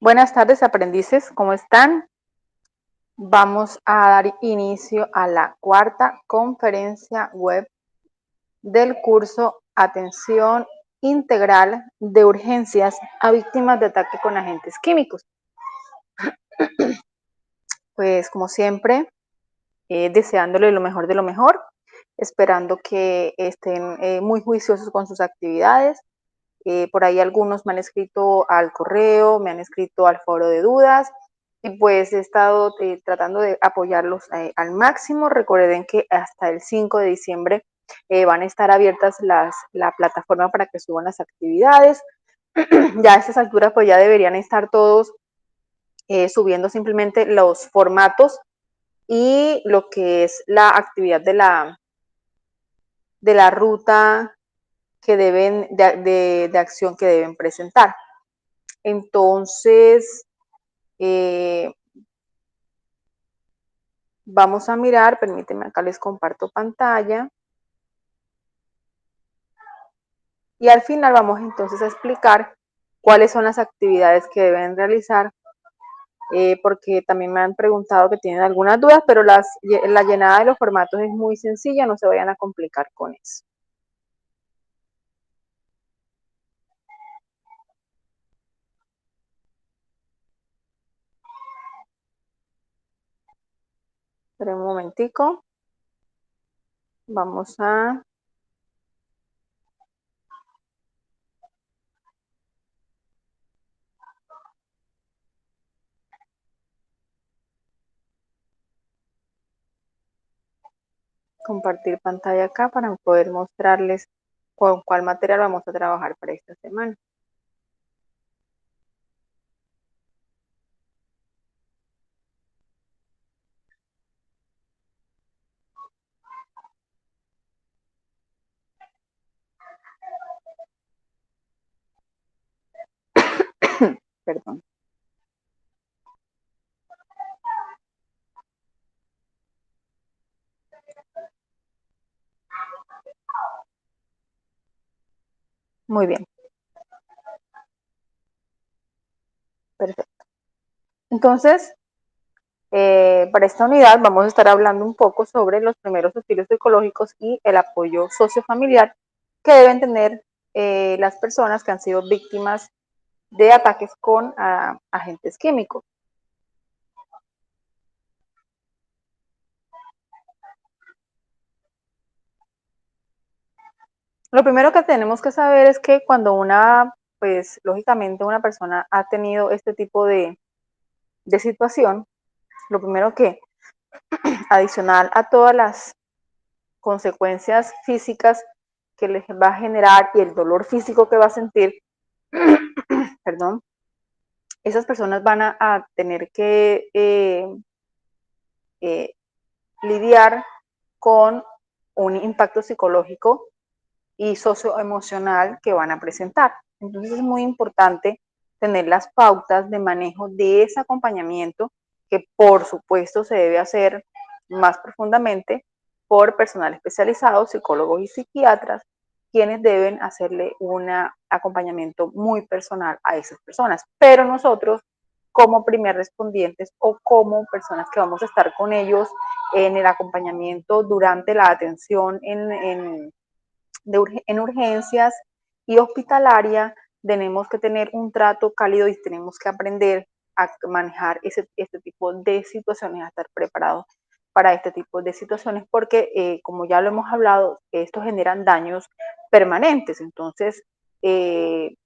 Buenas tardes, aprendices, ¿cómo están? Vamos a dar inicio a la cuarta conferencia web del curso Atención Integral de Urgencias a Víctimas de Ataque con Agentes Químicos. Pues como siempre, deseándole lo mejor de lo mejor, esperando que estén muy juiciosos con sus actividades. Por ahí algunos me han escrito al correo, me han escrito al foro de dudas y pues he estado tratando de apoyarlos al máximo. Recuerden que hasta el 5 de diciembre van a estar abiertas la plataforma para que suban las actividades. Ya a estas alturas pues ya deberían estar todos subiendo simplemente los formatos y lo que es la actividad de la ruta que deben de acción que deben presentar. Entonces, vamos a mirar, permítanme, acá les comparto pantalla. Y al final vamos entonces a explicar cuáles son las actividades que deben realizar, porque también me han preguntado que tienen algunas dudas, pero la llenada de los formatos es muy sencilla, no se vayan a complicar con eso. Esperen un momentico. Vamos a compartir pantalla acá para poder mostrarles con cuál material vamos a trabajar para esta semana. Perdón. Muy bien. Perfecto. Entonces, para esta unidad vamos a estar hablando un poco sobre los primeros auxilios psicológicos y el apoyo sociofamiliar que deben tener las personas que han sido víctimas de ataques con agentes químicos. Lo primero que tenemos que saber es que cuando pues lógicamente una persona ha tenido este tipo de situación, lo primero que, adicional a todas las consecuencias físicas que les va a generar y el dolor físico que va a sentir, perdón, esas personas van a tener que eh, lidiar con un impacto psicológico y socioemocional que van a presentar. Entonces es muy importante tener las pautas de manejo de ese acompañamiento que por supuesto se debe hacer más profundamente por personal especializado, psicólogos y psiquiatras, quienes deben hacerle un acompañamiento muy personal a esas personas. Pero nosotros, como primer respondientes o como personas que vamos a estar con ellos en el acompañamiento durante la atención en urgencias y hospitalaria, tenemos que tener un trato cálido y tenemos que aprender a manejar este tipo de situaciones, a estar preparados para este tipo de situaciones, porque como ya lo hemos hablado, esto generan daños permanentes, entonces hay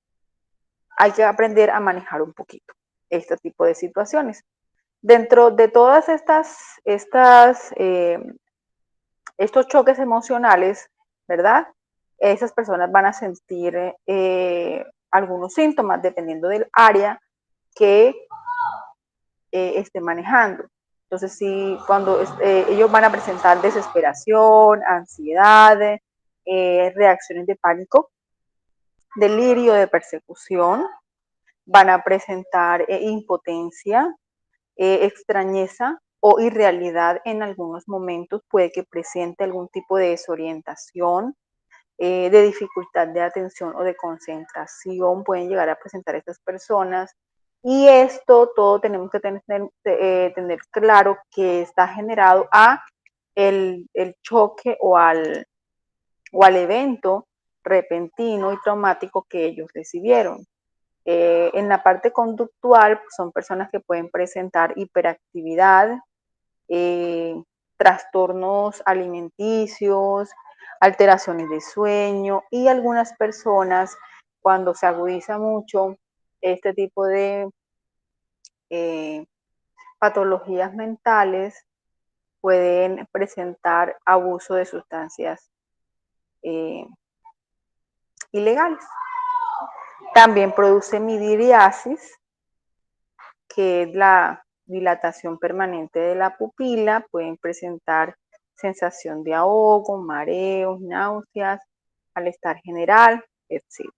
que aprender a manejar un poquito este tipo de situaciones. Dentro de todas estos choques emocionales, ¿verdad? Esas personas van a sentir algunos síntomas dependiendo del área que esté manejando. Entonces, sí, cuando ellos van a presentar desesperación, ansiedad, reacciones de pánico, delirio de persecución, van a presentar impotencia, extrañeza o irrealidad en algunos momentos, puede que presente algún tipo de desorientación, de dificultad de atención o de concentración, pueden llegar a presentar estas personas. Y esto todo tenemos que tener claro que está generado a el choque o al evento repentino y traumático que ellos recibieron. En la parte conductual son personas que pueden presentar hiperactividad, eh, trastornos alimenticios, alteraciones de sueño y algunas personas cuando se agudiza mucho este tipo de eh, patologías mentales pueden presentar abuso de sustancias eh, ilegales. También produce midriasis, que es la dilatación permanente de la pupila. Pueden presentar sensación de ahogo, mareos, náuseas, malestar general, etc.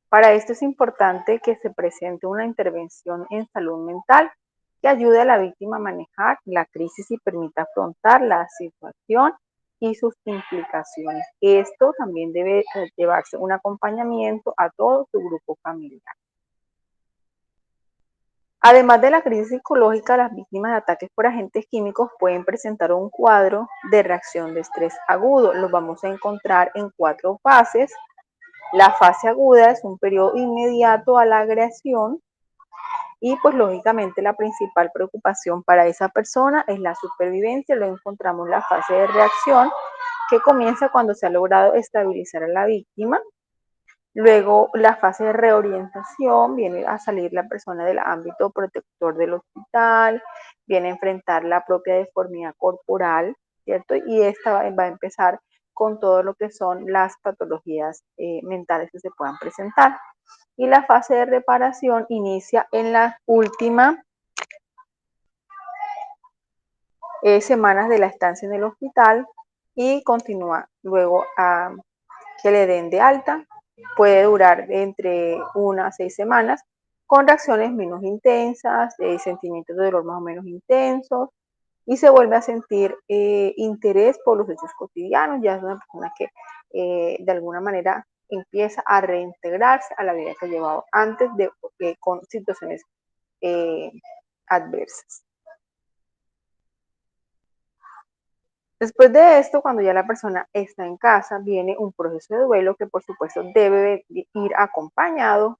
Para esto es importante que se presente una intervención en salud mental que ayude a la víctima a manejar la crisis y permita afrontar la situación y sus implicaciones. Esto también debe llevarse un acompañamiento a todo su grupo familiar. Además de la crisis psicológica, las víctimas de ataques por agentes químicos pueden presentar un cuadro de reacción de estrés agudo. Los vamos a encontrar en 4 fases. La fase aguda es un periodo inmediato a la agresión y pues lógicamente la principal preocupación para esa persona es la supervivencia. Lo encontramos en la fase de reacción que comienza cuando se ha logrado estabilizar a la víctima. Luego la fase de reorientación, viene a salir la persona del ámbito protector del hospital, viene a enfrentar la propia deformidad corporal, ¿cierto? Y esta va a empezar con todo lo que son las patologías mentales que se puedan presentar. Y la fase de reparación inicia en la última semanas de la estancia en el hospital y continúa luego a que le den de alta. Puede durar entre 1 a 6 semanas con reacciones menos intensas, sentimientos de dolor más o menos intensos y se vuelve a sentir interés por los hechos cotidianos. Ya es una persona que de alguna manera empieza a reintegrarse a la vida que llevaba antes de con situaciones eh, adversas. Después de esto, cuando ya la persona está en casa, viene un proceso de duelo que por supuesto debe ir acompañado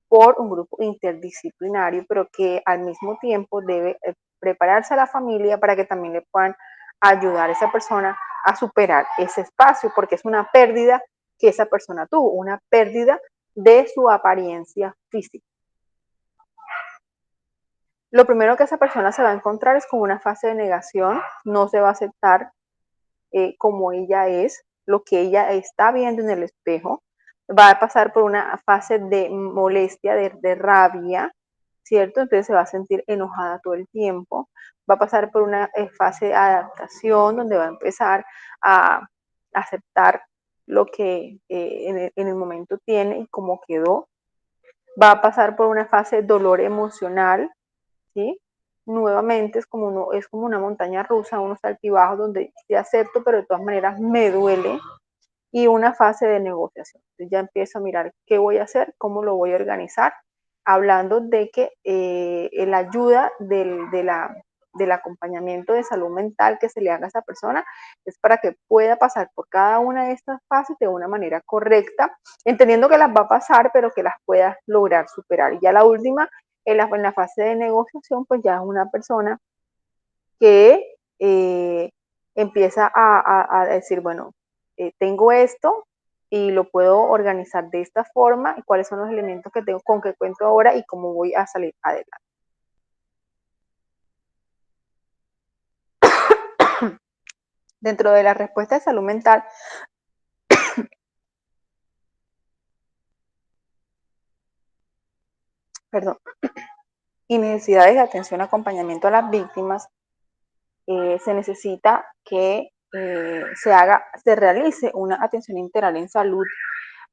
por un grupo interdisciplinario, pero que al mismo tiempo debe prepararse a la familia para que también le puedan ayudar a esa persona a superar ese espacio, porque es una pérdida que esa persona tuvo, una pérdida de su apariencia física. Lo primero que esa persona se va a encontrar es con una fase de negación, no se va a aceptar como ella es, lo que ella está viendo en el espejo, va a pasar por una fase de molestia, de rabia, ¿cierto? Entonces se va a sentir enojada todo el tiempo, va a pasar por una fase de adaptación donde va a empezar a aceptar lo que en el momento tiene y cómo quedó, va a pasar por una fase de dolor emocional, ¿sí? Nuevamente es como una montaña rusa, unos altibajos donde te acepto, pero de todas maneras me duele, y una fase de negociación. Entonces ya empiezo a mirar qué voy a hacer, cómo lo voy a organizar, hablando de que la ayuda del acompañamiento de salud mental que se le haga a esa persona es para que pueda pasar por cada una de estas fases de una manera correcta, entendiendo que las va a pasar, pero que las pueda lograr superar. Y ya la última, en la fase de negociación, pues ya es una persona que empieza a decir, bueno, tengo esto y lo puedo organizar de esta forma, y cuáles son los elementos que tengo, con que cuento ahora y cómo voy a salir adelante. Dentro de la respuesta de salud mental, perdón, y necesidades de atención y acompañamiento a las víctimas, se necesita que se realice una atención integral en salud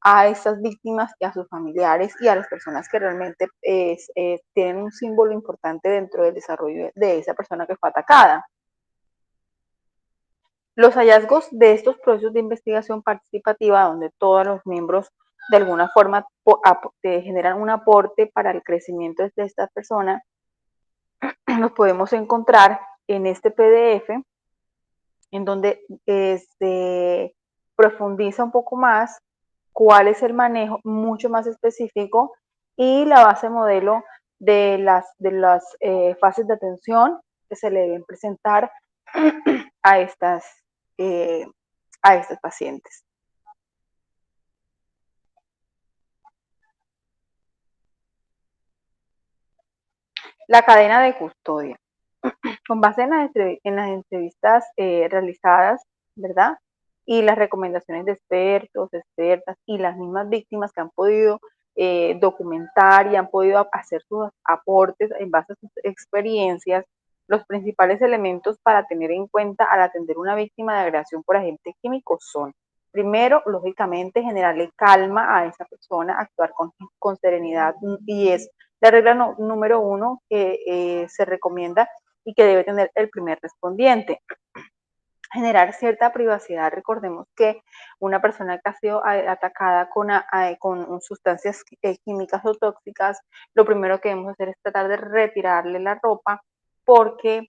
a estas víctimas y a sus familiares y a las personas que realmente tienen un símbolo importante dentro del desarrollo de esa persona que fue atacada. Los hallazgos de estos procesos de investigación participativa, donde todos los miembros de alguna forma generan un aporte para el crecimiento de esta persona, nos podemos encontrar en este PDF, en donde profundiza un poco más cuál es el manejo mucho más específico y la base modelo de las fases de atención que se le deben presentar a estas, eh, a estos pacientes. La cadena de custodia. Con base en las entrevistas realizadas, ¿verdad? Y las recomendaciones de expertos, expertas y las mismas víctimas que han podido documentar y han podido hacer sus aportes en base a sus experiencias, los principales elementos para tener en cuenta al atender una víctima de agresión por agente químico son: primero, lógicamente, generarle calma a esa persona, actuar con serenidad, y es la regla número 1 que se recomienda y que debe tener el primer respondiente. Generar cierta privacidad. Recordemos que una persona que ha sido atacada con sustancias químicas o tóxicas, lo primero que debemos hacer es tratar de retirarle la ropa, porque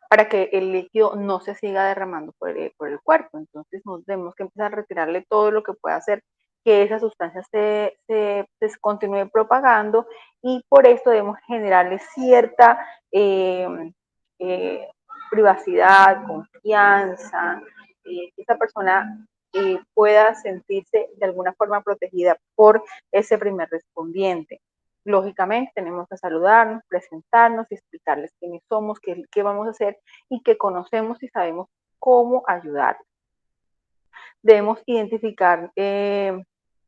para que el líquido no se siga derramando por el cuerpo. Entonces nos tenemos que empezar a retirarle todo lo que pueda hacer que esa sustancia se continúe propagando, y por esto debemos generarle cierta eh, privacidad, confianza, que esa persona pueda sentirse de alguna forma protegida por ese primer respondiente. Lógicamente tenemos que saludarnos, presentarnos y explicarles quiénes somos, qué vamos a hacer y que conocemos y sabemos cómo ayudar. Debemos identificar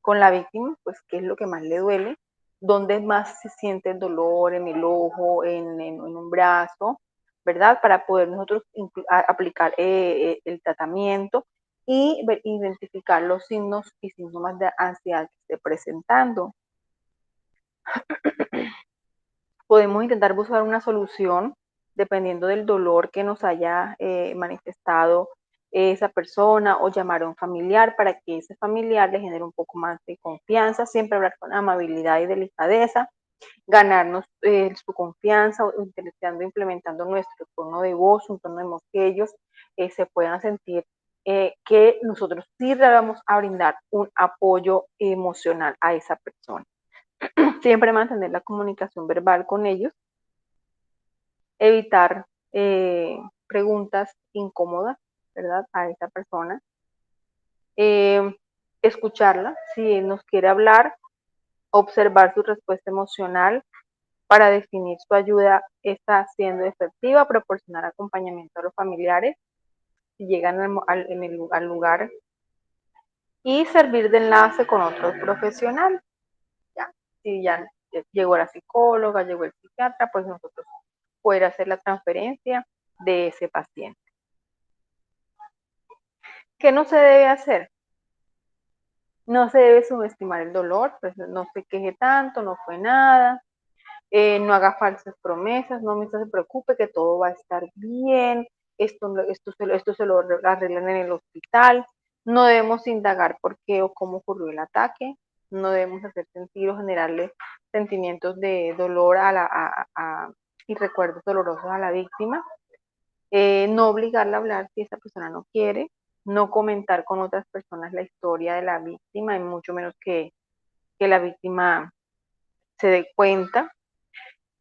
con la víctima, pues, qué es lo que más le duele, dónde más se siente el dolor, en el ojo, en un brazo, ¿verdad? Para poder nosotros aplicar el tratamiento y identificar los signos y síntomas de ansiedad que esté presentando. Podemos intentar buscar una solución dependiendo del dolor que nos haya manifestado esa persona, o llamar a un familiar para que ese familiar le genere un poco más de confianza, siempre hablar con amabilidad y delicadeza, ganarnos su confianza, implementando nuestro tono de voz, un tono de voz que ellos se puedan sentir que nosotros sí le vamos a brindar un apoyo emocional a esa persona. Siempre mantener la comunicación verbal con ellos, evitar preguntas incómodas, ¿verdad? A esa persona. Escucharla, si nos quiere hablar, observar su respuesta emocional para definir su ayuda está siendo efectiva, proporcionar acompañamiento a los familiares si llegan al lugar, y servir de enlace con otros profesionales. ¿Ya? Si ya llegó la psicóloga, llegó el psiquiatra, pues nosotros poder hacer la transferencia de ese paciente. ¿Qué no se debe hacer? No se debe subestimar el dolor, pues no se queje tanto, no fue nada, no haga falsas promesas, no se preocupe que todo va a estar bien, esto se lo arreglan en el hospital. No debemos indagar por qué o cómo ocurrió el ataque, no debemos hacer sentir o generarle sentimientos de dolor y recuerdos dolorosos a la víctima. No obligarla a hablar si esa persona no quiere, no comentar con otras personas la historia de la víctima, y mucho menos que la víctima se dé cuenta,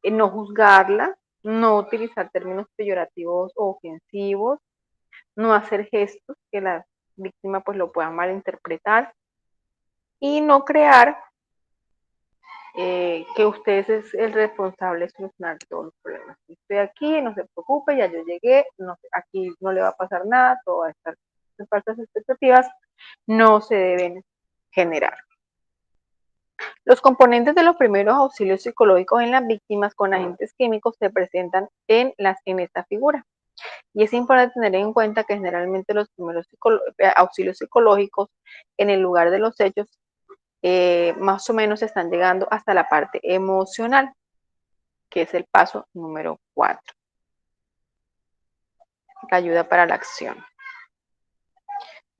no juzgarla, no utilizar términos peyorativos o ofensivos, no hacer gestos que la víctima pues lo pueda malinterpretar, y no crear que usted es el responsable de solucionar todos los problemas. Estoy aquí, no se preocupe, ya yo llegué, no, aquí no le va a pasar nada, todo va a estar. Las falsas expectativas no se deben generar. Los componentes de los primeros auxilios psicológicos en las víctimas con agentes químicos se presentan en esta figura. Y es importante tener en cuenta que generalmente los primeros auxilios psicológicos en el lugar de los hechos más o menos están llegando hasta la parte emocional, que es el paso número 4, la ayuda para la acción.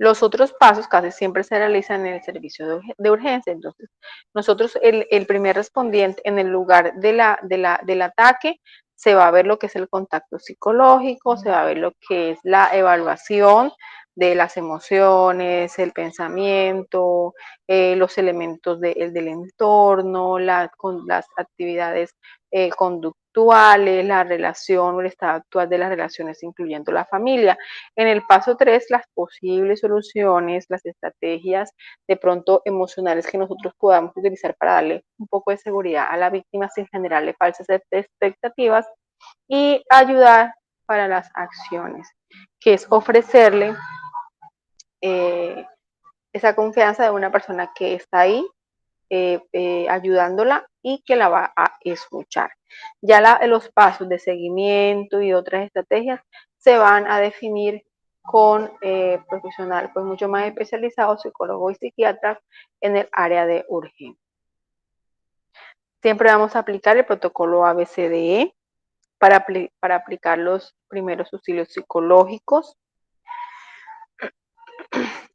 Los otros pasos casi siempre se realizan en el servicio de urgencia. Entonces, nosotros, el primer respondiente en el lugar del ataque, se va a ver lo que es el contacto psicológico, se va a ver lo que es la evaluación de las emociones, el pensamiento, los elementos del entorno, con las actividades conductuales, la relación o el estado actual de las relaciones, incluyendo la familia. En el paso 3, las posibles soluciones, las estrategias de pronto emocionales que nosotros podamos utilizar para darle un poco de seguridad a la víctima sin generarle falsas expectativas y ayudar para las acciones, que es ofrecerle esa confianza de una persona que está ahí ayudándola y que la va a escuchar. Ya los pasos de seguimiento y otras estrategias se van a definir con profesional pues mucho más especializado, psicólogo y psiquiatra en el área de urgencia. Siempre vamos a aplicar el protocolo ABCDE para aplicar los primeros auxilios psicológicos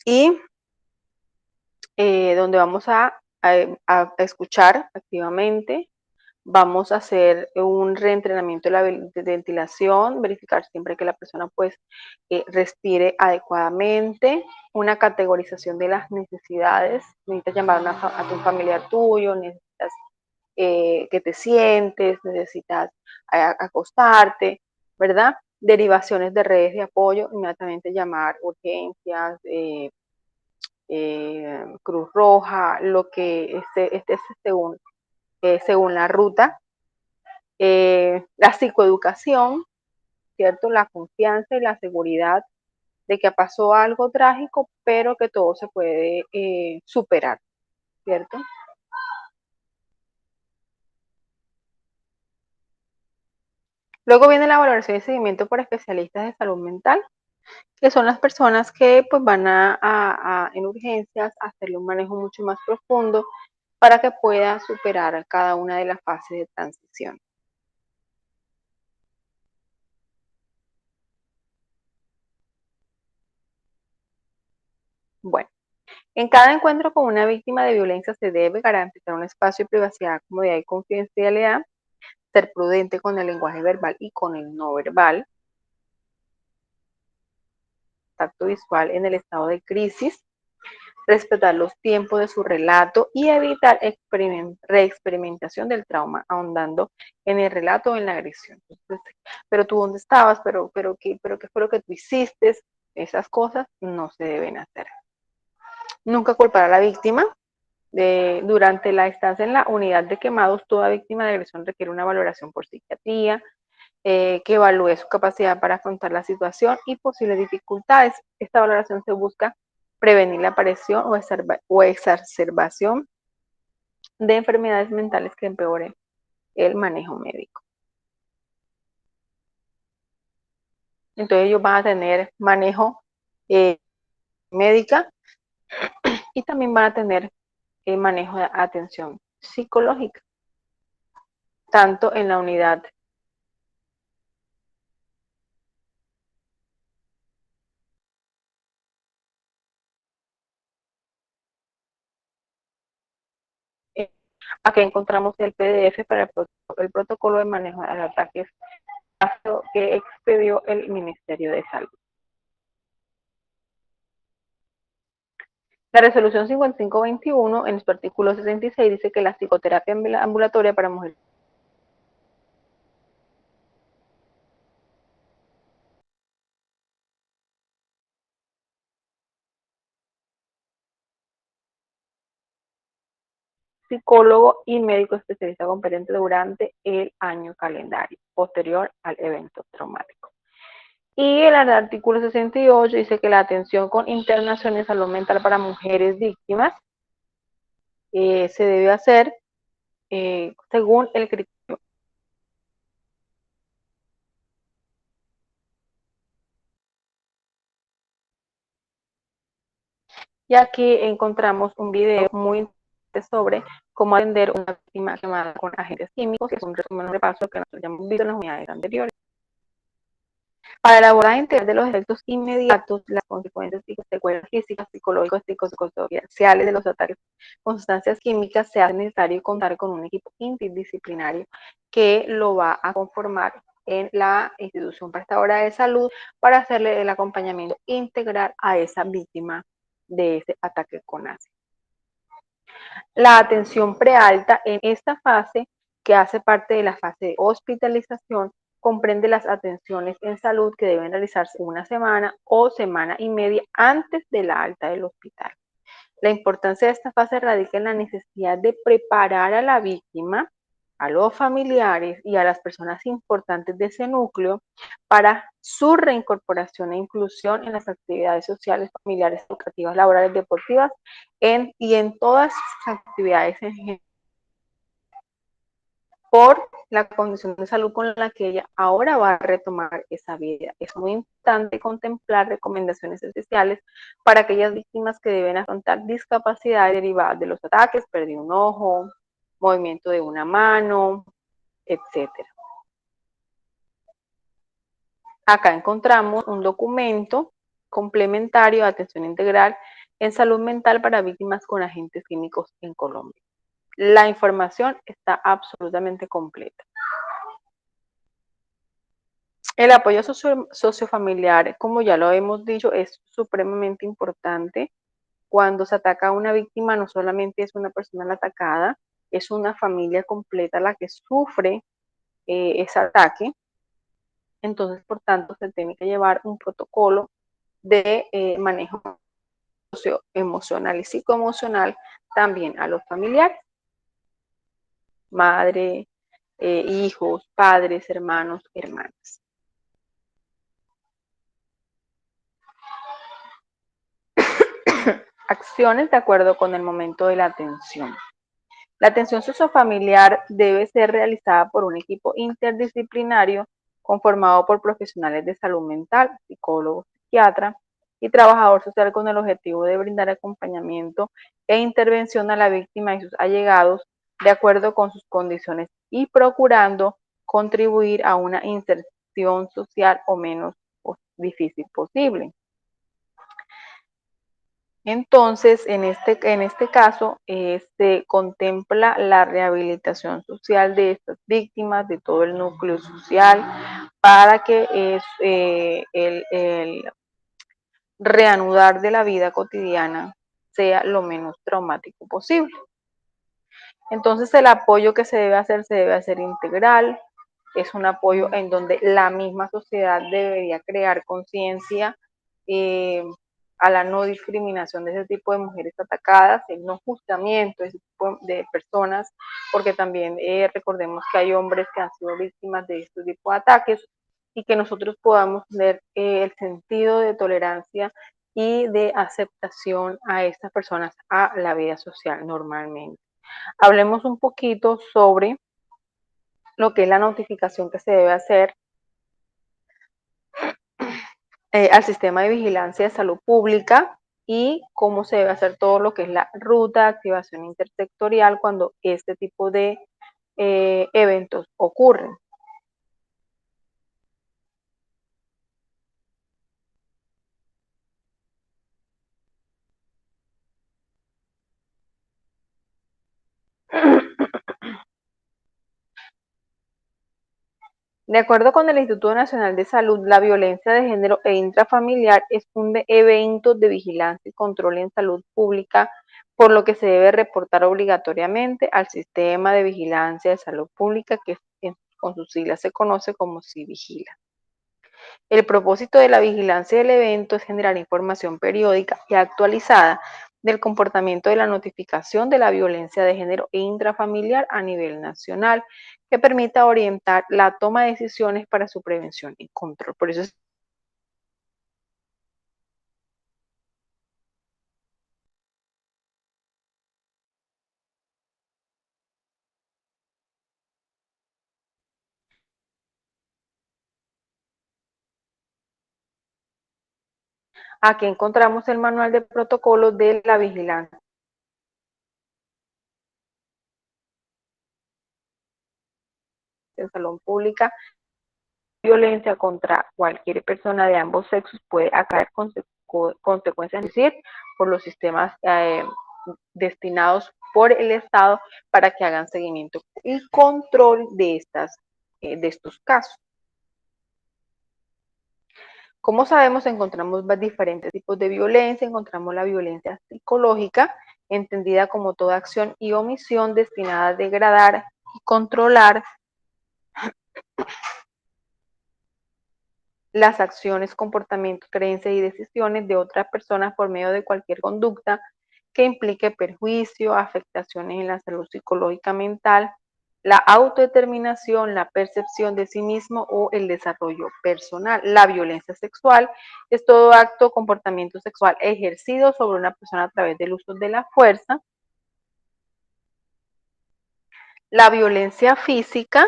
y donde vamos a escuchar activamente. Vamos a hacer un reentrenamiento de la ventilación, verificar siempre que la persona pues respire adecuadamente, una categorización de las necesidades, necesitas llamar a tu familiar tuyo, necesitas que te sientes, necesitas acostarte, ¿verdad? Derivaciones de redes de apoyo, inmediatamente llamar urgencias, Cruz Roja, lo que esté según la ruta. La psicoeducación, ¿cierto? La confianza y la seguridad de que pasó algo trágico, pero que todo se puede superar, ¿cierto? Luego viene la valoración y seguimiento por especialistas de salud mental, que son las personas que pues van en urgencias a hacerle un manejo mucho más profundo para que pueda superar cada una de las fases de transición. Bueno, en cada encuentro con una víctima de violencia se debe garantizar un espacio de privacidad, comodidad y confidencialidad, ser prudente con el lenguaje verbal y con el no verbal, contacto visual en el estado de crisis, respetar los tiempos de su relato y evitar reexperimentación del trauma, ahondando en el relato o en la agresión. Entonces, pero tú dónde estabas, ¿qué fue lo que tú hiciste? Esas cosas no se deben hacer. Nunca culpar a la víctima. Durante la estancia en la unidad de quemados, toda víctima de agresión requiere una valoración por psiquiatría, que evalúe su capacidad para afrontar la situación y posibles dificultades. Esta valoración se busca prevenir la aparición o exacerbación de enfermedades mentales que empeoren el manejo médico. Entonces ellos van a tener manejo médica y también van a tener manejo de atención psicológica, tanto en la unidad aquí encontramos el PDF para el protocolo de manejo de ataques que expedió el Ministerio de Salud. La resolución 5521 en su artículo 66 dice que la psicoterapia ambulatoria para mujeres psicólogo y médico especialista competente durante el año calendario posterior al evento traumático. Y el artículo 68 dice que la atención con internación en salud mental para mujeres víctimas se debe hacer según el criterio. Y aquí encontramos un video muy interesante sobre cómo atender una víctima quemada con agentes químicos, que es un resumen de paso que nosotros ya hemos visto en las unidades anteriores. Para el abordaje integral de los efectos inmediatos, las consecuencias y secuelas físicas, psicológicas y psicosociales de los ataques con sustancias químicas, se hace necesario contar con un equipo interdisciplinario que lo va a conformar en la institución prestadora de salud para hacerle el acompañamiento integral a esa víctima de ese ataque con ácido. La atención prealta en esta fase, que hace parte de la fase de hospitalización, comprende las atenciones en salud que deben realizarse una semana o semana y media antes de la alta del hospital. La importancia de esta fase radica en la necesidad de preparar a la víctima, a los familiares y a las personas importantes de ese núcleo para su reincorporación e inclusión en las actividades sociales, familiares, educativas, laborales, deportivas y en todas sus actividades en general, por la condición de salud con la que ella ahora va a retomar esa vida. Es muy importante contemplar recomendaciones especiales para aquellas víctimas que deben afrontar discapacidades derivadas de los ataques, pérdida de un ojo, movimiento de una mano, etcétera. Acá encontramos un documento complementario de atención integral en salud mental para víctimas con agentes químicos en Colombia. La información está absolutamente completa. El apoyo sociofamiliar, como ya lo hemos dicho, es supremamente importante. Cuando se ataca a una víctima, no solamente es una persona la atacada, es una familia completa la que sufre ese ataque. Entonces, por tanto, se tiene que llevar un protocolo de manejo socioemocional y psicoemocional también a los familiares, madre, hijos, padres, hermanos, hermanas. Acciones de acuerdo con el momento de la atención. La atención sociofamiliar debe ser realizada por un equipo interdisciplinario conformado por profesionales de salud mental, psicólogos, psiquiatra y trabajador social con el objetivo de brindar acompañamiento e intervención a la víctima y sus allegados de acuerdo con sus condiciones y procurando contribuir a una inserción social o menos difícil posible. Entonces, en este caso, se contempla la rehabilitación social de estas víctimas, de todo el núcleo social, para que el reanudar de la vida cotidiana sea lo menos traumático posible. Entonces, el apoyo que se debe hacer integral, es un apoyo en donde la misma sociedad debería crear conciencia eh, a la no discriminación de ese tipo de mujeres atacadas, el no juzgamiento de ese tipo de personas, porque también recordemos que hay hombres que han sido víctimas de este tipo de ataques y que nosotros podamos tener el sentido de tolerancia y de aceptación a estas personas a la vida social normalmente. Hablemos un poquito sobre lo que es la notificación que se debe hacer al sistema de vigilancia de salud pública y cómo se debe hacer todo lo que es la ruta de activación intersectorial cuando este tipo de eventos ocurren. De acuerdo con el Instituto Nacional de Salud, la violencia de género e intrafamiliar es un evento de vigilancia y control en salud pública, por lo que se debe reportar obligatoriamente al Sistema de Vigilancia de Salud Pública, que con sus siglas se conoce como CIVIGILA. El propósito de la vigilancia del evento es generar información periódica y actualizada del comportamiento de la notificación de la violencia de género e intrafamiliar a nivel nacional, que permita orientar la toma de decisiones para su prevención y control. Por eso es aquí encontramos el manual de protocolo de la vigilancia en salud pública violencia contra cualquier persona de ambos sexos puede acarrear consecuencias, es decir, por los sistemas destinados por el Estado para que hagan seguimiento y control de estos casos. Como sabemos, encontramos diferentes tipos de violencia. Encontramos la violencia psicológica, entendida como toda acción y omisión destinada a degradar y controlar las acciones, comportamientos, creencias y decisiones de otras personas por medio de cualquier conducta que implique perjuicio, afectaciones en la salud psicológica mental, la autodeterminación, la percepción de sí mismo o el desarrollo personal. La violencia sexual es todo acto o comportamiento sexual ejercido sobre una persona a través del uso de la fuerza. La violencia física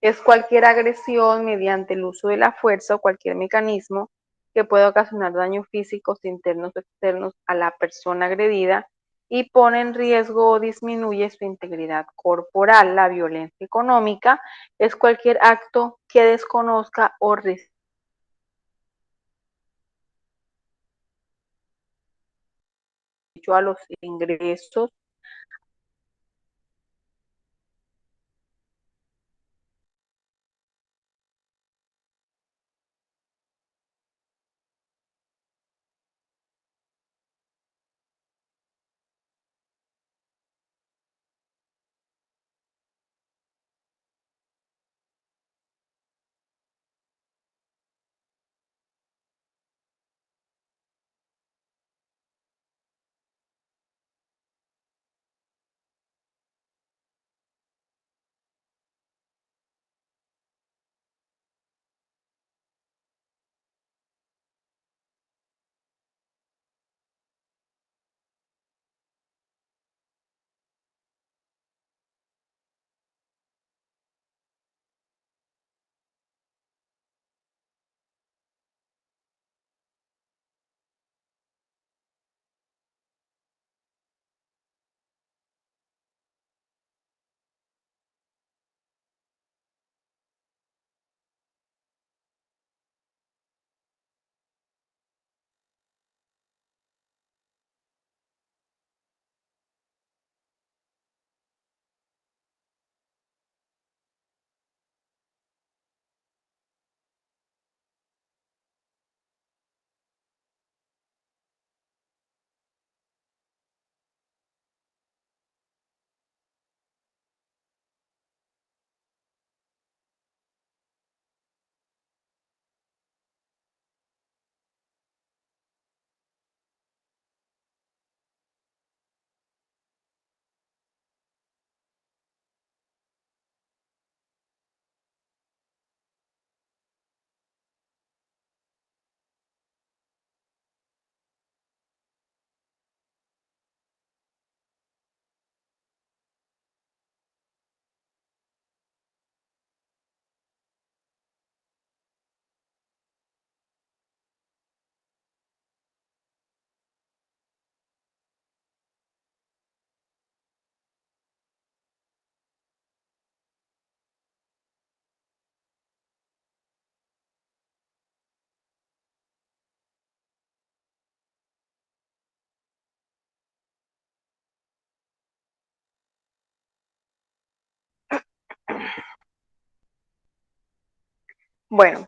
es cualquier agresión mediante el uso de la fuerza o cualquier mecanismo que pueda ocasionar daños físicos internos o externos a la persona agredida y pone en riesgo o disminuye su integridad corporal. La violencia económica es cualquier acto que desconozca o restrinja a los ingresos. Bueno,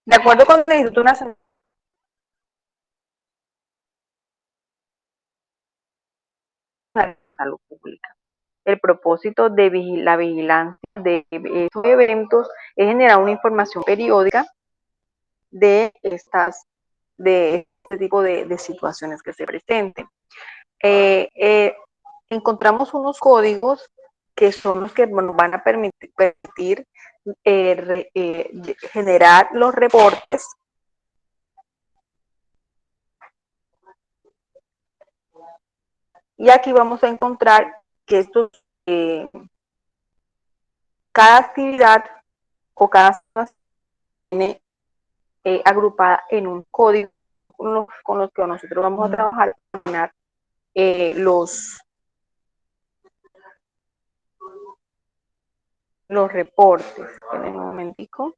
de acuerdo con el Instituto Nacional de Salud Pública, el propósito de la vigilancia de estos eventos es generar una información periódica de de este tipo de situaciones que se presenten. Eh, eh, Encontramos unos códigos que son los que nos van a permitir generar los reportes, y aquí vamos a encontrar que cada actividad o cada zona tiene agrupada en un código con los que nosotros vamos a trabajar eh, los, los reportes. En un momentico.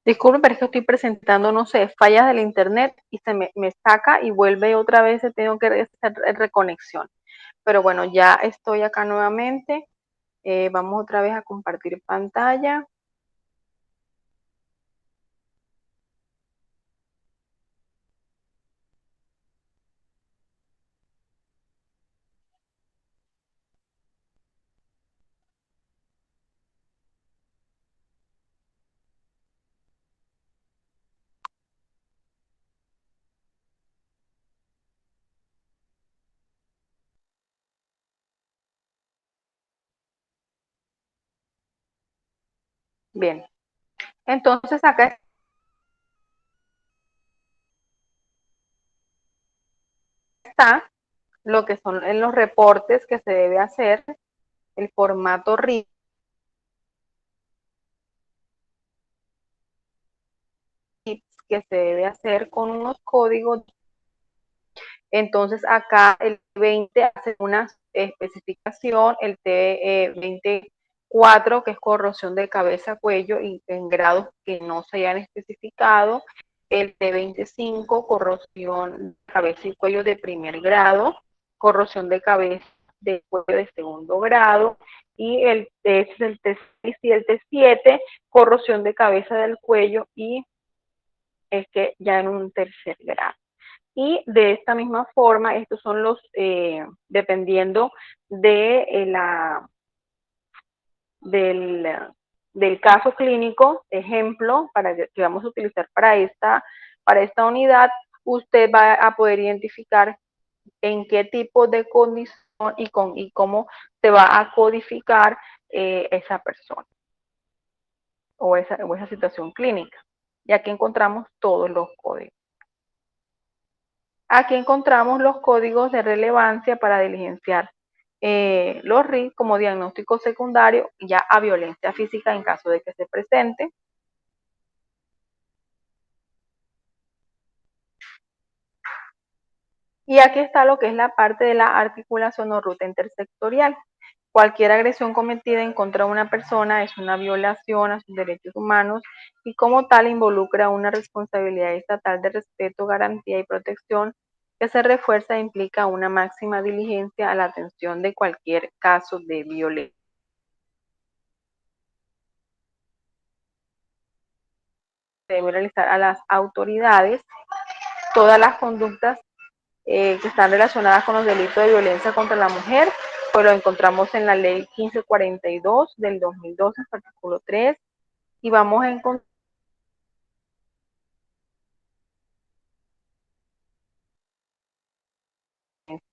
Disculpe, pero es que estoy presentando, no sé, fallas del internet y me saca y vuelve otra vez, tengo que hacer reconexión. Pero bueno, ya estoy acá nuevamente. Vamos otra vez a compartir pantalla. Bien, entonces acá está lo que son en los reportes que se debe hacer, el formato RIP que se debe hacer con unos códigos. Entonces acá el 20 hace una especificación, el T24 que es corrosión de cabeza, cuello y en grados que no se hayan especificado, el T25 corrosión de cabeza y cuello de primer grado, corrosión de cabeza de cuello de segundo grado y ese es el T6 y el T7 corrosión de cabeza del cuello y es que ya en un tercer grado. Y de esta misma forma, estos son los, dependiendo de del, del caso clínico, ejemplo, que vamos a utilizar para esta unidad, usted va a poder identificar en qué tipo de condición y cómo se va a codificar esa persona o esa situación clínica. Y aquí encontramos todos los códigos. Aquí encontramos los códigos de relevancia para diligenciar los RIC como diagnóstico secundario ya a violencia física en caso de que se presente. Y aquí está lo que es la parte de la articulación o ruta intersectorial. Cualquier agresión cometida en contra de una persona es una violación a sus derechos humanos y como tal involucra una responsabilidad estatal de respeto, garantía y protección que se refuerza e implica una máxima diligencia a la atención de cualquier caso de violencia. Se debe realizar a las autoridades todas las conductas que están relacionadas con los delitos de violencia contra la mujer, pues lo encontramos en la ley 1542 del 2012, artículo 3, y vamos a encontrar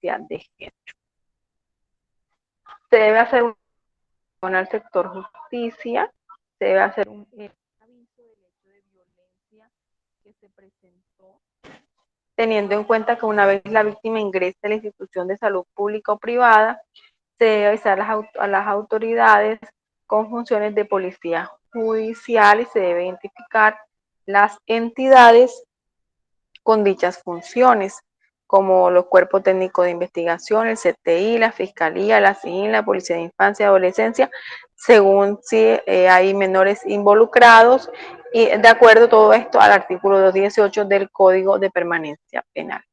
de género. Se debe hacer un al sector justicia, se debe hacer un aviso del hecho de violencia que se presentó, teniendo en cuenta que una vez la víctima ingrese a la institución de salud pública o privada, se debe avisar a las autoridades con funciones de policía judicial y se debe identificar las entidades con dichas funciones, como los cuerpos técnicos de investigación, el CTI, la Fiscalía, la CIN, la Policía de Infancia y Adolescencia, según si hay menores involucrados, y de acuerdo todo esto al artículo 218 del Código de Permanencia Penal.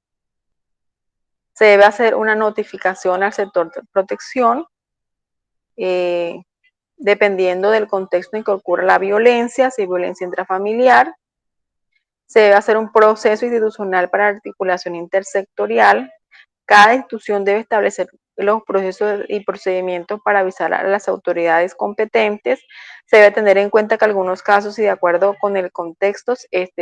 Se debe hacer una notificación al sector de protección, dependiendo del contexto en que ocurra la violencia, si es violencia intrafamiliar. Se debe hacer un proceso institucional para articulación intersectorial. Cada institución debe establecer los procesos y procedimientos para avisar a las autoridades competentes. Se debe tener en cuenta que algunos casos y de acuerdo con el contexto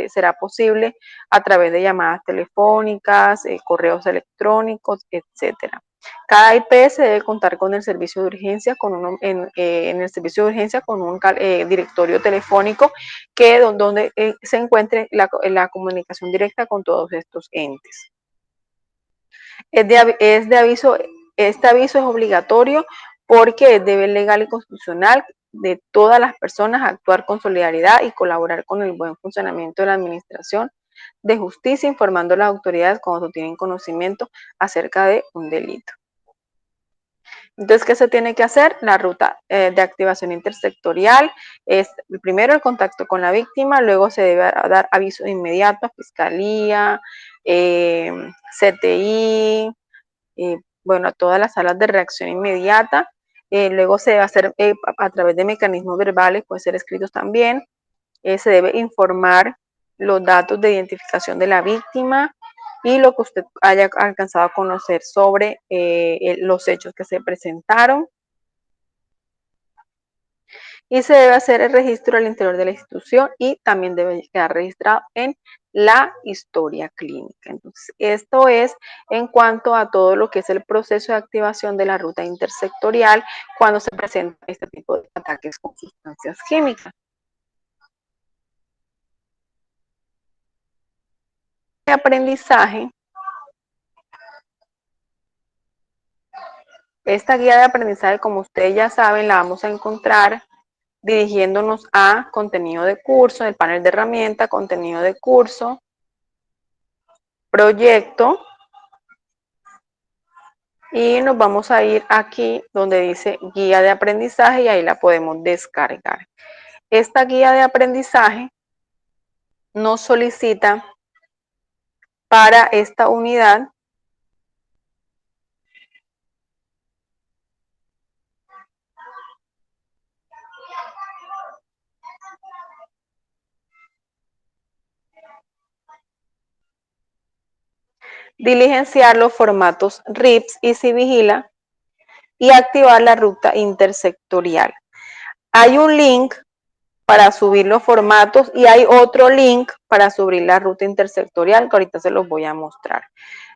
será posible a través de llamadas telefónicas, correos electrónicos, etcétera. Cada IP se debe contar con el servicio de urgencia, en el servicio de urgencia con un directorio telefónico donde se encuentre la comunicación directa con todos estos entes. Este aviso es obligatorio porque es deber legal y constitucional de todas las personas actuar con solidaridad y colaborar con el buen funcionamiento de la administración de justicia, informando a las autoridades cuando tienen conocimiento acerca de un delito. Entonces, ¿qué se tiene que hacer? La ruta de activación intersectorial es primero el contacto con la víctima, luego se debe dar aviso inmediato a Fiscalía, CTI, bueno, a todas las salas de reacción inmediata. Luego se debe hacer a través de mecanismos verbales, pueden ser escritos también. Se debe informar los datos de identificación de la víctima y lo que usted haya alcanzado a conocer sobre los hechos que se presentaron. Y se debe hacer el registro al interior de la institución y también debe quedar registrado en la historia clínica. Entonces, esto es en cuanto a todo lo que es el proceso de activación de la ruta intersectorial cuando se presenta este tipo de ataques con sustancias químicas. De aprendizaje Esta guía de aprendizaje, como ustedes ya saben, la vamos a encontrar dirigiéndonos a contenido de curso, en el panel de herramientas, contenido de curso, proyecto, y nos vamos a ir aquí donde dice guía de aprendizaje y ahí la podemos descargar. Esta guía de aprendizaje nos solicita para esta unidad diligenciar los formatos RIPS y Civigila y activar la ruta intersectorial. Hay un link para subir los formatos y hay otro link para subir la ruta intersectorial que ahorita se los voy a mostrar.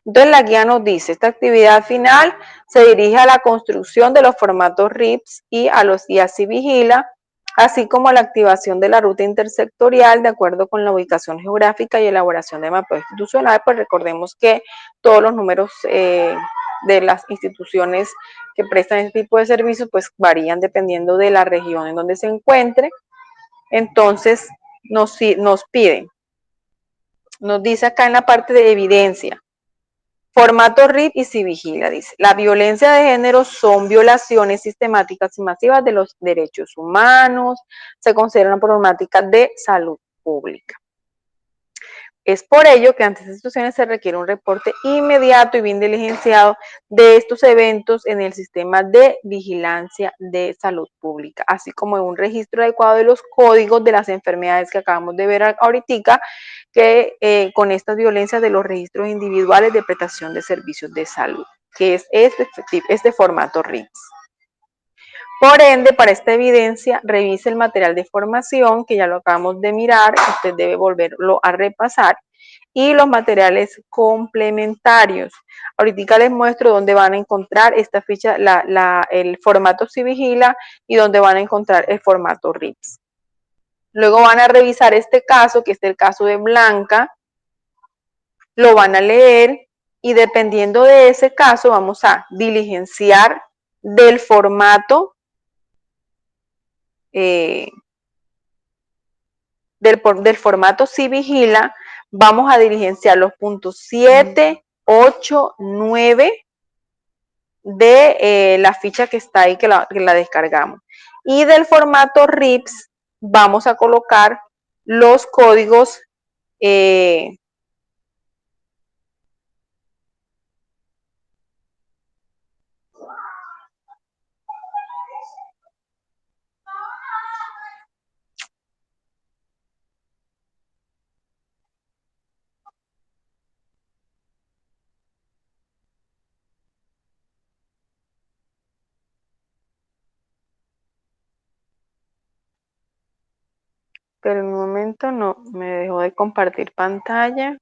Entonces la guía nos dice, esta actividad final se dirige a la construcción de los formatos RIPS y a los IAS y Vigila, así como a la activación de la ruta intersectorial de acuerdo con la ubicación geográfica y elaboración de mapeo institucional. Pues recordemos que todos los números de las instituciones que prestan este tipo de servicios pues varían dependiendo de la región en donde se encuentre. Entonces nos piden, nos dice acá en la parte de evidencia, formato RIP y Civigila, dice, la violencia de género son violaciones sistemáticas y masivas de los derechos humanos, se considera una problemática de salud pública. Es por ello que ante estas situaciones se requiere un reporte inmediato y bien diligenciado de estos eventos en el sistema de vigilancia de salud pública, así como un registro adecuado de los códigos de las enfermedades que acabamos de ver ahorita, que con estas violencias de los registros individuales de prestación de servicios de salud, que es este formato RIPS. Por ende, para esta evidencia, revise el material de formación, que ya lo acabamos de mirar, usted debe volverlo a repasar, y los materiales complementarios. Ahorita les muestro dónde van a encontrar esta ficha, el formato Civigila y dónde van a encontrar el formato RIPS. Luego van a revisar este caso, que es el caso de Blanca, lo van a leer y dependiendo de ese caso vamos a diligenciar del formato del formato Civigila, vamos a diligenciar los puntos 7, 8, 9 de la ficha que está ahí, que la descargamos. Y del formato RIPS vamos a colocar los códigos pero en un momento no me dejó de compartir pantalla.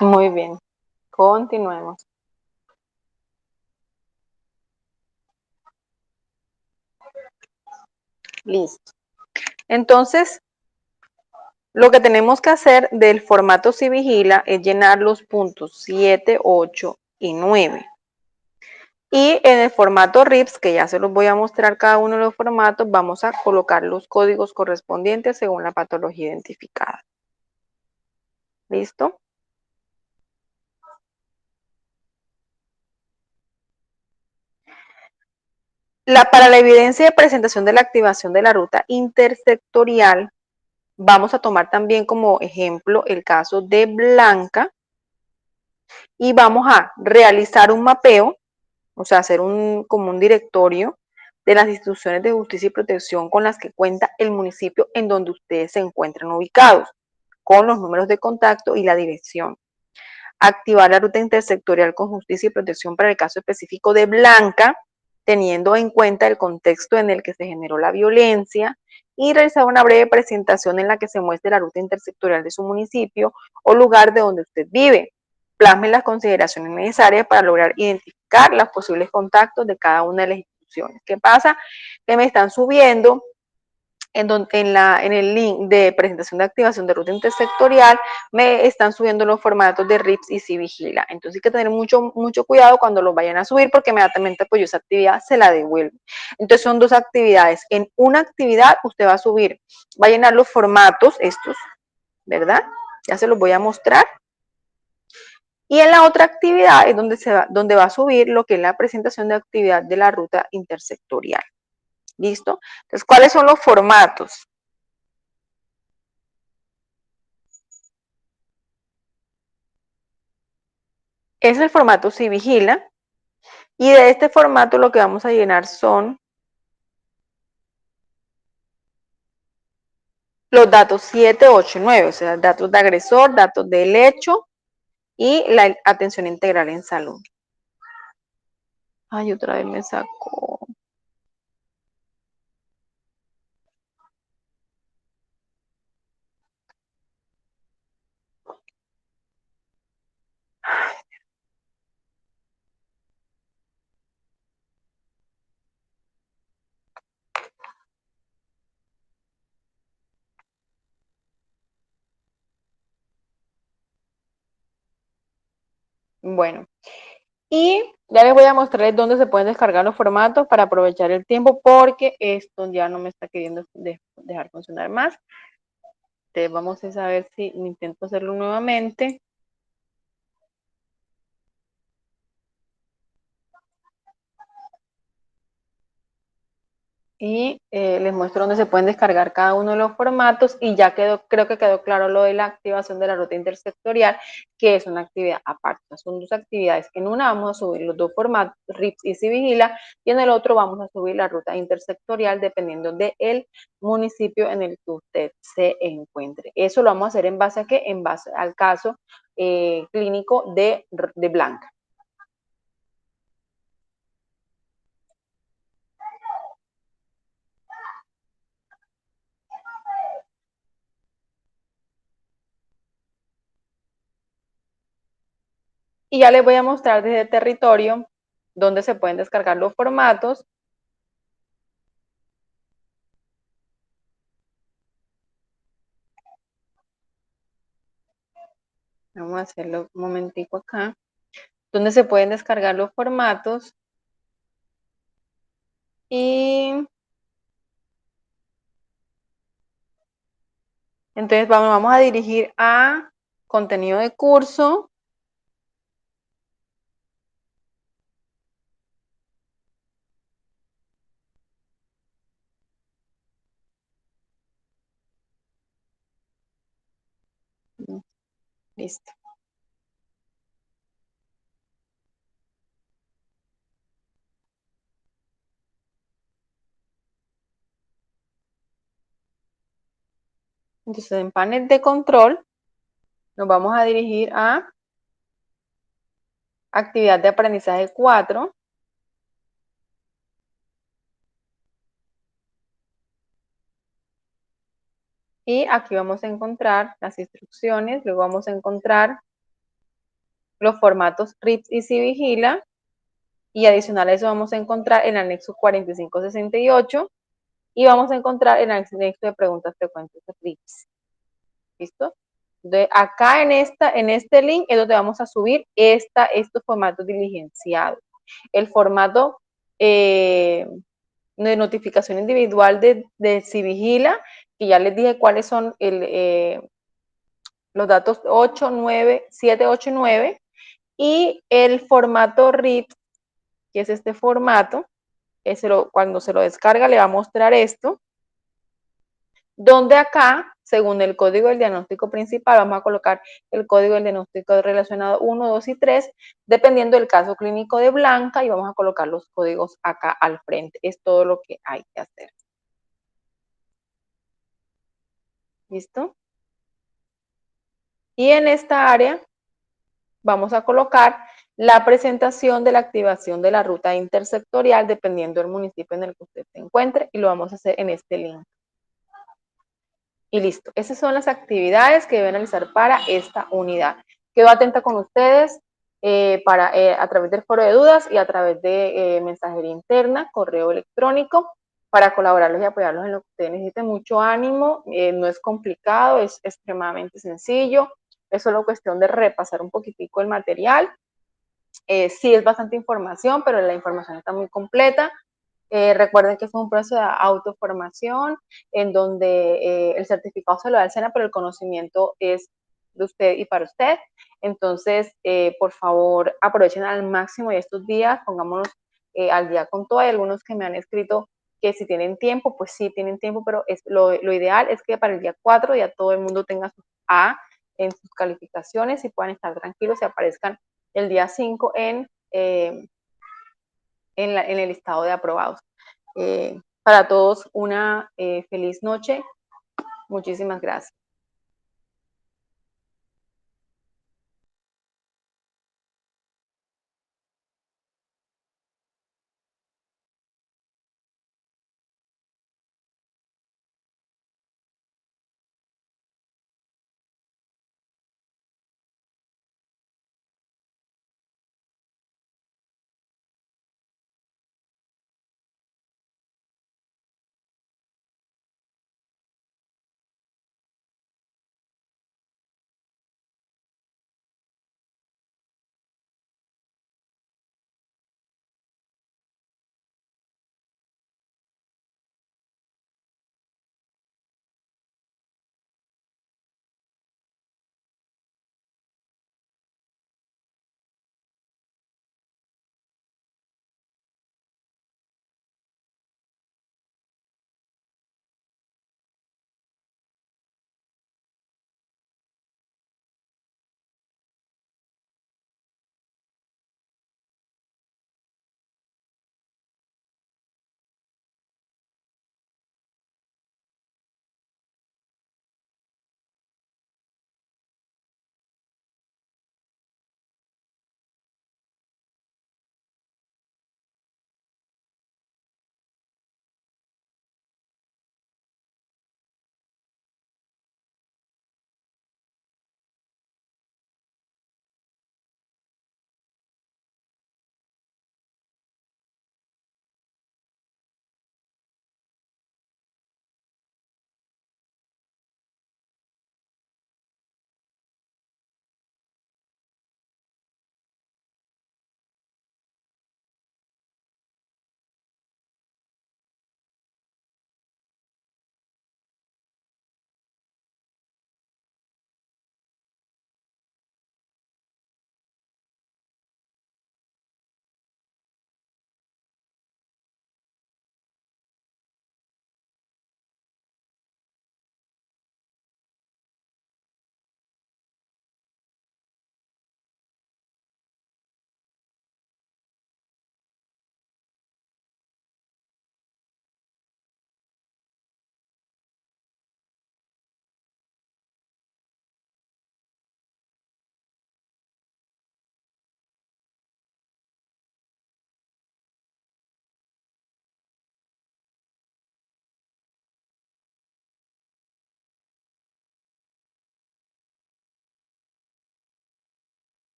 Muy bien, continuemos. Listo. Entonces, lo que tenemos que hacer del formato Si Vigila es llenar los puntos 7, 8 y 9. Y en el formato RIPS, que ya se los voy a mostrar cada uno de los formatos, vamos a colocar los códigos correspondientes según la patología identificada. ¿Listo? Para la evidencia de presentación de la activación de la ruta intersectorial, vamos a tomar también como ejemplo el caso de Blanca y vamos a realizar un mapeo, o sea, hacer como un directorio de las instituciones de justicia y protección con las que cuenta el municipio en donde ustedes se encuentran ubicados, con los números de contacto y la dirección. Activar la ruta intersectorial con justicia y protección para el caso específico de Blanca, teniendo en cuenta el contexto en el que se generó la violencia, y realizar una breve presentación en la que se muestre la ruta intersectorial de su municipio o lugar de donde usted vive. Plasme las consideraciones necesarias para lograr identificar los posibles contactos de cada una de las instituciones. ¿Qué pasa? Que me están subiendo en el link de presentación de activación de ruta intersectorial, me están subiendo los formatos de RIPS y Si Vigila. Entonces hay que tener mucho cuidado cuando los vayan a subir porque inmediatamente pues yo esa actividad se la devuelvo. Entonces son dos actividades. En una actividad usted va a subir, va a llenar los formatos estos, ¿verdad? Ya se los voy a mostrar. Y en la otra actividad es donde va a subir lo que es la presentación de actividad de la ruta intersectorial. ¿Listo? Entonces, ¿cuáles son los formatos? Es el formato Si Vigila. Y de este formato lo que vamos a llenar son los datos 7, 8 y 9, o sea, datos de agresor, datos del hecho y la atención integral en salud. Ay, otra vez me sacó. Bueno, y ya les voy a mostrarles dónde se pueden descargar los formatos para aprovechar el tiempo porque esto ya no me está queriendo dejar funcionar más. Entonces vamos a ver si intento hacerlo nuevamente. Y les muestro dónde se pueden descargar cada uno de los formatos y ya creo que quedó claro lo de la activación de la ruta intersectorial, que es una actividad aparte. Son dos actividades. En una vamos a subir los dos formatos, RIPS y Si Vigila, y en el otro vamos a subir la ruta intersectorial dependiendo del municipio en el que usted se encuentre. Eso lo vamos a hacer en base a qué? En base al caso clínico de Blanca. Y ya les voy a mostrar desde el territorio dónde se pueden descargar los formatos. Vamos a hacerlo un momentico acá, donde se pueden descargar los formatos. Y entonces vamos a dirigir a contenido de curso. Listo. Entonces en panel de control nos vamos a dirigir a actividad de aprendizaje 4. Y aquí vamos a encontrar las instrucciones, luego vamos a encontrar los formatos RIPS y Civigila, y adicional a eso vamos a encontrar el anexo 4568 y vamos a encontrar el anexo de preguntas frecuentes de RIPS. ¿Listo? Entonces, acá en este link es donde vamos a subir estos formatos diligenciados. El formato de notificación individual de Civigila, que ya les dije cuáles son los datos 8, 9, 7, 8 y 9, y el formato RIP, que es este formato, cuando se lo descarga le va a mostrar esto, donde acá, según el código del diagnóstico principal, vamos a colocar el código del diagnóstico relacionado 1, 2 y 3, dependiendo del caso clínico de Blanca, y vamos a colocar los códigos acá al frente. Es todo lo que hay que hacer. ¿Listo? Y en esta área vamos a colocar la presentación de la activación de la ruta intersectorial dependiendo del municipio en el que usted se encuentre, y lo vamos a hacer en este link. Y listo, esas son las actividades que deben realizar para esta unidad. Quedo atenta con ustedes a través del foro de dudas y a través de mensajería interna, correo electrónico, para colaborarlos y apoyarlos en lo que ustedes necesiten. Mucho ánimo, no es complicado, es extremadamente sencillo, es solo cuestión de repasar un poquitico el material. Sí es bastante información, pero la información está muy completa. Recuerden que fue un proceso de autoformación en donde el certificado se lo da el SENA, pero el conocimiento es de usted y para usted. Entonces, por favor, aprovechen al máximo de estos días, pongámonos al día con todo. Hay algunos que me han escrito que si tienen tiempo, pues sí tienen tiempo, pero lo ideal es que para el día 4 ya todo el mundo tenga su A en sus calificaciones y puedan estar tranquilos y aparezcan el día 5 en el listado de aprobados. Para todos una feliz noche. Muchísimas gracias.